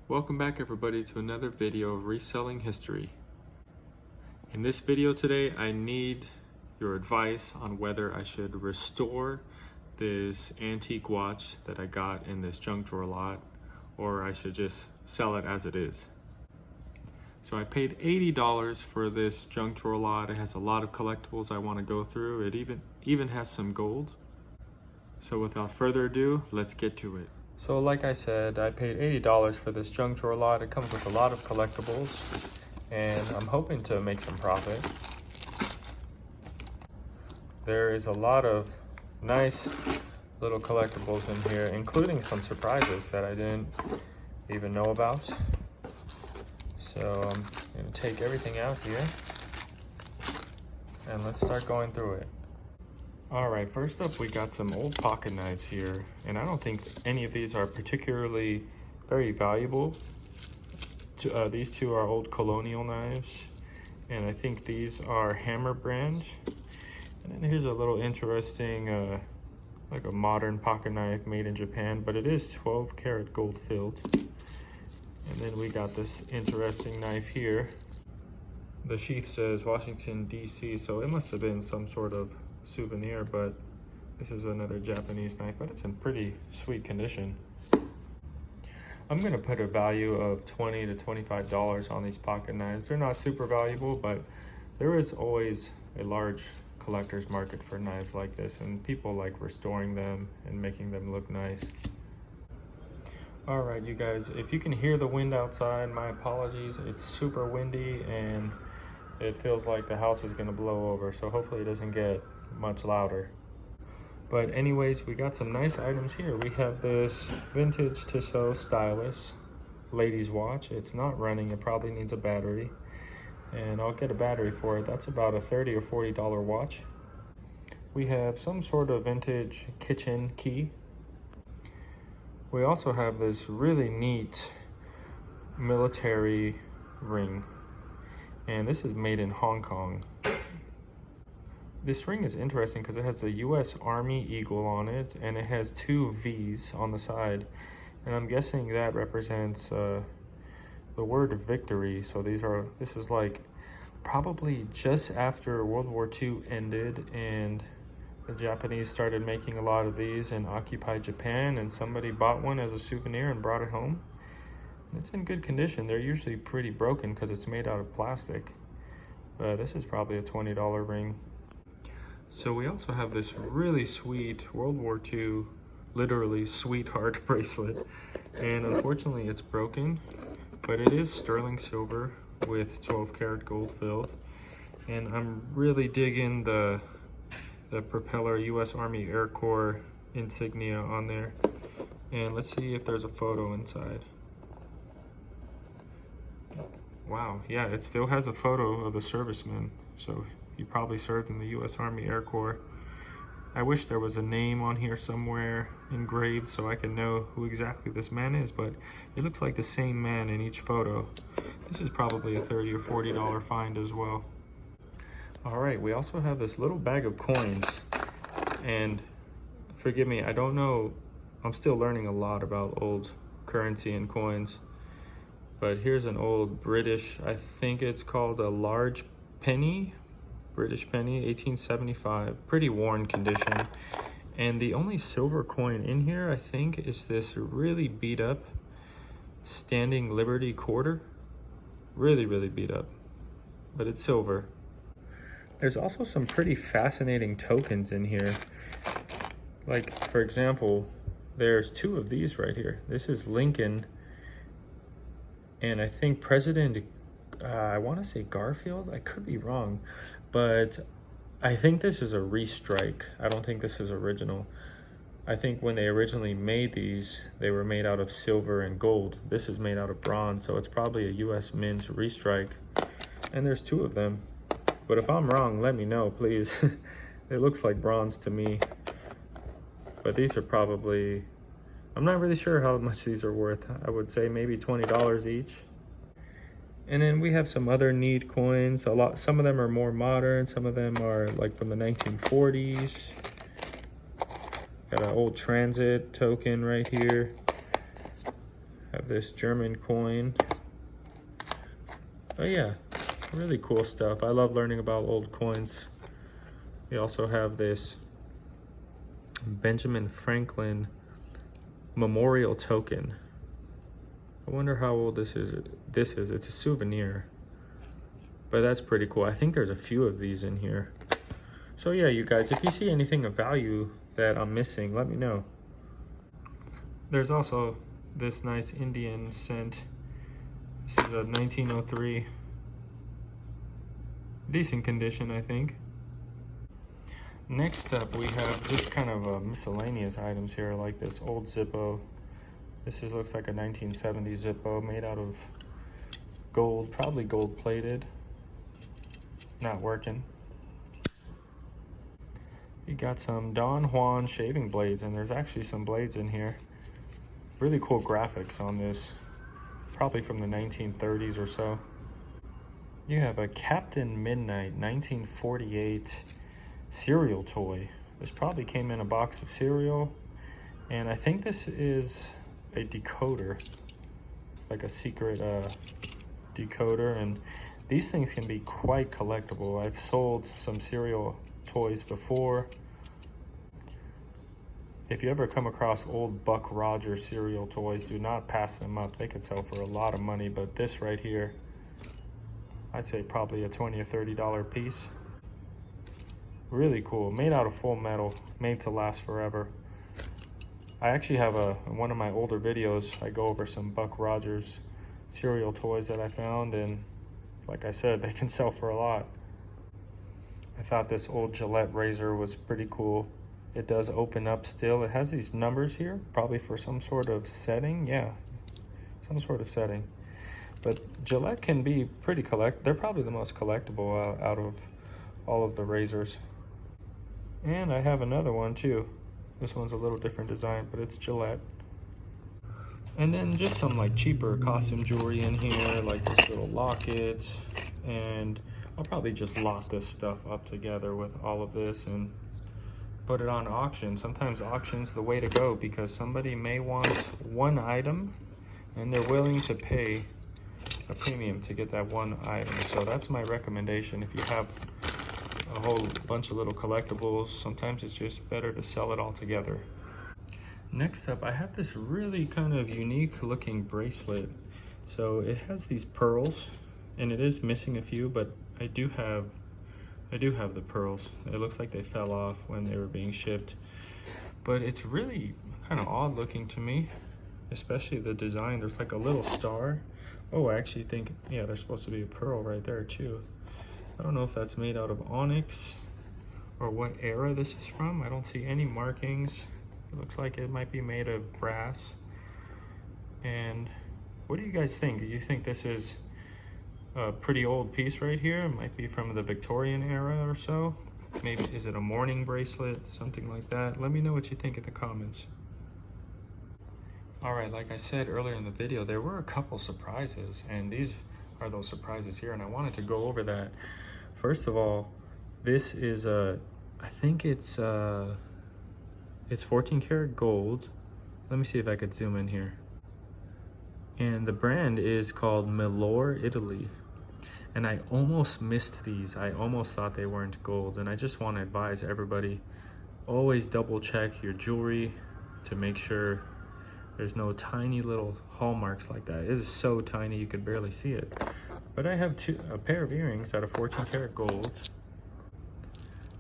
Welcome back everybody to another video of reselling history. In this video today, I need your advice on whether I should restore this antique watch that I got in this junk drawer lot, or I should just sell it as it is. So I paid $80 for this junk drawer lot. It has a lot of collectibles I want to go through. It even has some gold. So without further ado, let's get to it. So like I said, I paid $80 for this junk drawer lot. It comes with a lot of collectibles, and I'm hoping to make some profit. There is a lot of nice little collectibles in here, including some surprises that I didn't even know about. So I'm gonna take everything out here and let's start going through it. All right, first up, we got some old pocket knives here, and I don't think any of these are particularly very valuable. These two are old colonial knives, and I think these are Hammer brand. And then here's a little interesting, like a modern pocket knife made in Japan, but it is 12 karat gold filled. And then we got this interesting knife here. The sheath says Washington, D.C., so it must have been some sort of souvenir, but this is another Japanese knife, but it's in pretty sweet condition. I'm gonna put a value of $20 to $25 on these pocket knives. They're not super valuable, but there is always a large collector's market for knives like this, and people like restoring them and making them look nice. All right, you guys, if you can hear the wind outside, my apologies. It's super windy and it feels like the house is gonna blow over, so hopefully it doesn't get much louder. But anyways, we got some nice items here. We have this vintage Tissot stylus ladies watch. It's not running, it probably needs a battery, and I'll get a battery for it. That's about a $30 or $40 watch. We have some sort of vintage kitchen key. We also have this really neat military ring, and this is made in Hong Kong. This ring is interesting because it has the U.S. Army eagle on it, and it has two V's on the side, and I'm guessing that represents the word victory. So this is like probably just after World War II ended, and the Japanese started making a lot of these and occupied Japan, and somebody bought one as a souvenir and brought it home. And it's in good condition. They're usually pretty broken because it's made out of plastic, but this is probably a $20 ring. So we also have this really sweet World War II, literally sweetheart bracelet, and unfortunately it's broken, but it is sterling silver with 12 karat gold filled, and I'm really digging the propeller U.S. Army Air Corps insignia on there. And let's see if there's a photo inside. Wow, yeah, it still has a photo of the serviceman, so he probably served in the U.S. Army Air Corps. I wish there was a name on here somewhere engraved so I can know who exactly this man is, but it looks like the same man in each photo. This is probably a $30 or $40 find as well. All right, we also have this little bag of coins, and forgive me, I don't know, I'm still learning a lot about old currency and coins, but here's an old British, I think it's called a large penny, British penny, 1875, pretty worn condition. And the only silver coin in here, I think, is this really beat up Standing Liberty quarter. Really, really beat up, but it's silver. There's also some pretty fascinating tokens in here. Like, for example, there's two of these right here. This is Lincoln, and I think President, I want to say Garfield, I could be wrong, but I think this is a restrike. I don't think this is original. I think when they originally made these, they were made out of silver and gold. This is made out of bronze, so it's probably a US Mint restrike. And there's two of them. But if I'm wrong, let me know, please. It looks like bronze to me. But these are probably, I'm not really sure how much these are worth. I would say maybe $20 each. And then we have some other neat coins. Some of them are more modern. Some of them are like from the 1940s. Got an old transit token right here. Have this German coin. Oh yeah, really cool stuff. I love learning about old coins. We also have this Benjamin Franklin memorial token. I wonder how old this is. It's a souvenir, but that's pretty cool. I think there's a few of these in here. So yeah, you guys, if you see anything of value that I'm missing, let me know. There's also this nice Indian cent. This is a 1903. Decent condition, I think. Next up, we have this kind of miscellaneous items here, like this old Zippo. This looks like a 1970 Zippo made out of gold, probably gold plated. Not working. You got some Don Juan shaving blades, and there's actually some blades in here. Really cool graphics on this, probably from the 1930s or so. You have a Captain Midnight 1948 cereal toy. This probably came in a box of cereal, and I think this is a decoder, like a secret decoder, and these things can be quite collectible. I've sold some cereal toys before. If you ever come across old Buck Rogers cereal toys, do not pass them up. They could sell for a lot of money, but this right here, I'd say probably a $20 or $30 piece. Really cool, made out of full metal, made to last forever. I actually have in one of my older videos, I go over some Buck Rogers cereal toys that I found, and like I said, they can sell for a lot. I thought this old Gillette razor was pretty cool. It does open up still. It has these numbers here, probably for some sort of setting. Yeah, some sort of setting. But Gillette can be pretty they're probably the most collectible out of all of the razors. And I have another one too. This one's a little different design, but it's Gillette. And then just some like cheaper costume jewelry in here, like this little locket. And I'll probably just lock this stuff up together with all of this and put it on auction. Sometimes auction's the way to go, because somebody may want one item and they're willing to pay a premium to get that one item. So that's my recommendation. If you have a whole bunch of little collectibles, sometimes it's just better to sell it all together. Next up, I have this really kind of unique looking bracelet. So it has these pearls, and it is missing a few, but I do have the pearls. It looks like they fell off when they were being shipped, but it's really kind of odd looking to me, especially the design. There's like a little star. Oh, I actually think, yeah, there's supposed to be a pearl right there too. I don't know if that's made out of onyx or what era this is from. I don't see any markings. It looks like it might be made of brass. And what do you guys think? Do you think this is a pretty old piece right here? It might be from the Victorian era or so. Maybe, is it a mourning bracelet? Something like that. Let me know what you think in the comments. All right, like I said earlier in the video, there were a couple surprises, and these are those surprises here, and I wanted to go over that. First of all, this is I think it's 14 karat gold. Let me see if I could zoom in here. And the brand is called Milor Italy. And I almost missed these. I almost thought they weren't gold. And I just want to advise everybody, always double check your jewelry to make sure there's no tiny little hallmarks like that. It is so tiny you could barely see it. But I have a pair of earrings that are 14 karat gold.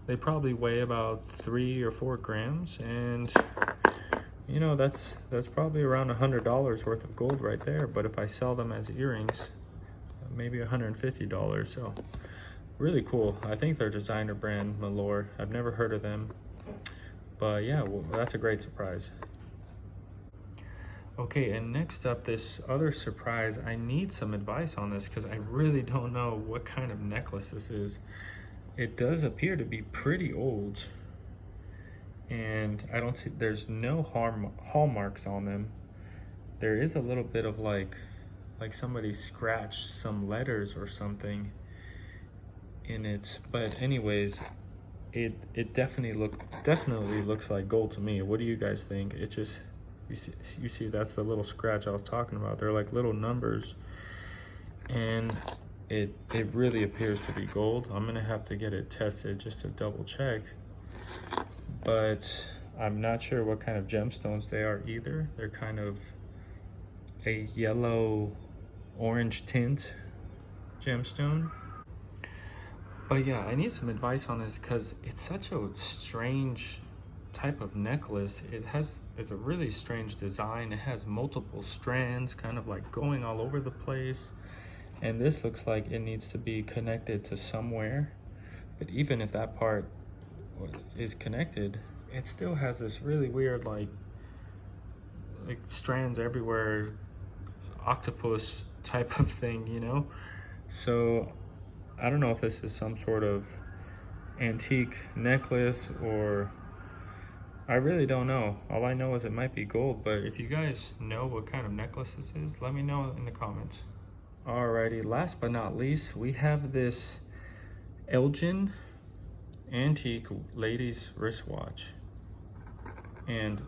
They probably weigh about 3 or 4 grams, and you know, that's probably around $100 worth of gold right there. But if I sell them as earrings, maybe $150. So really cool. I think they're designer brand, Milor. I've never heard of them, but yeah, well, that's a great surprise. Okay, and next up, this other surprise. I need some advice on this because I really don't know what kind of necklace this is. It does appear to be pretty old, and I don't see, there's no hallmarks on them. There is a little bit of like somebody scratched some letters or something in it, but anyways, it definitely looks like gold to me. What do you guys think? You see that's the little scratch I was talking about. They're like little numbers, and it really appears to be gold. I'm gonna have to get it tested just to double check, but I'm not sure what kind of gemstones they are either. They're kind of a yellow orange tint gemstone. But yeah, I need some advice on this because it's such a strange type of necklace. It's a really strange design. It has multiple strands kind of like going all over the place, and this looks like it needs to be connected to somewhere. But even if that part is connected, it still has this really weird like strands everywhere, octopus type of thing, you know? So I don't know if this is some sort of antique necklace, or I really don't know. All I know is it might be gold, but if you guys know what kind of necklace this is, let me know in the comments. Alrighty, last but not least, we have this Elgen antique ladies wristwatch. And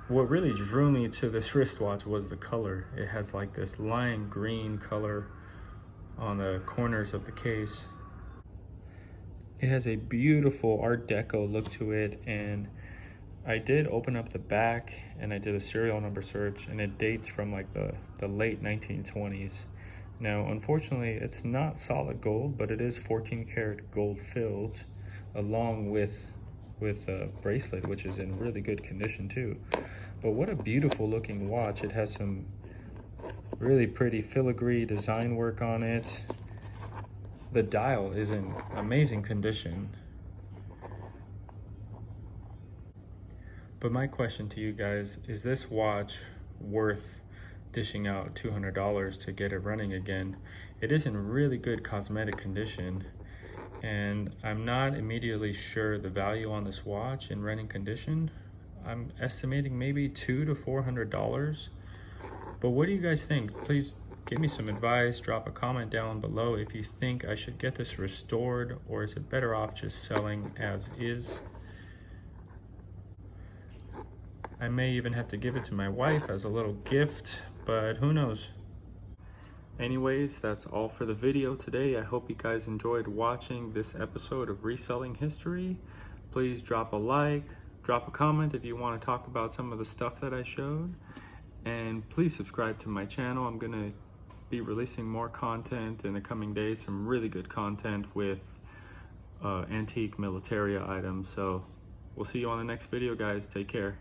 what really drew me to this wristwatch was the color. It has like this lime green color on the corners of the case. It has a beautiful Art Deco look to it, and I did open up the back and I did a serial number search, and it dates from like the late 1920s. Now, unfortunately, it's not solid gold, but it is 14 karat gold filled, along with a bracelet, which is in really good condition too. But what a beautiful looking watch. It has some really pretty filigree design work on it. The dial is in amazing condition. But my question to you guys, is this watch worth dishing out $200 to get it running again? It is in really good cosmetic condition, and I'm not immediately sure the value on this watch in running condition. I'm estimating maybe $200 to $400. But what do you guys think? Please give me some advice. Drop a comment down below if you think I should get this restored, or is it better off just selling as is? I may even have to give it to my wife as a little gift, but who knows? Anyways, that's all for the video today. I hope you guys enjoyed watching this episode of Reselling History. Please drop a like, drop a comment if you want to talk about some of the stuff that I showed, and please subscribe to my channel. I'm gonna be releasing more content in the coming days, some really good content with antique militaria items. So we'll see you on the next video, guys. Take care.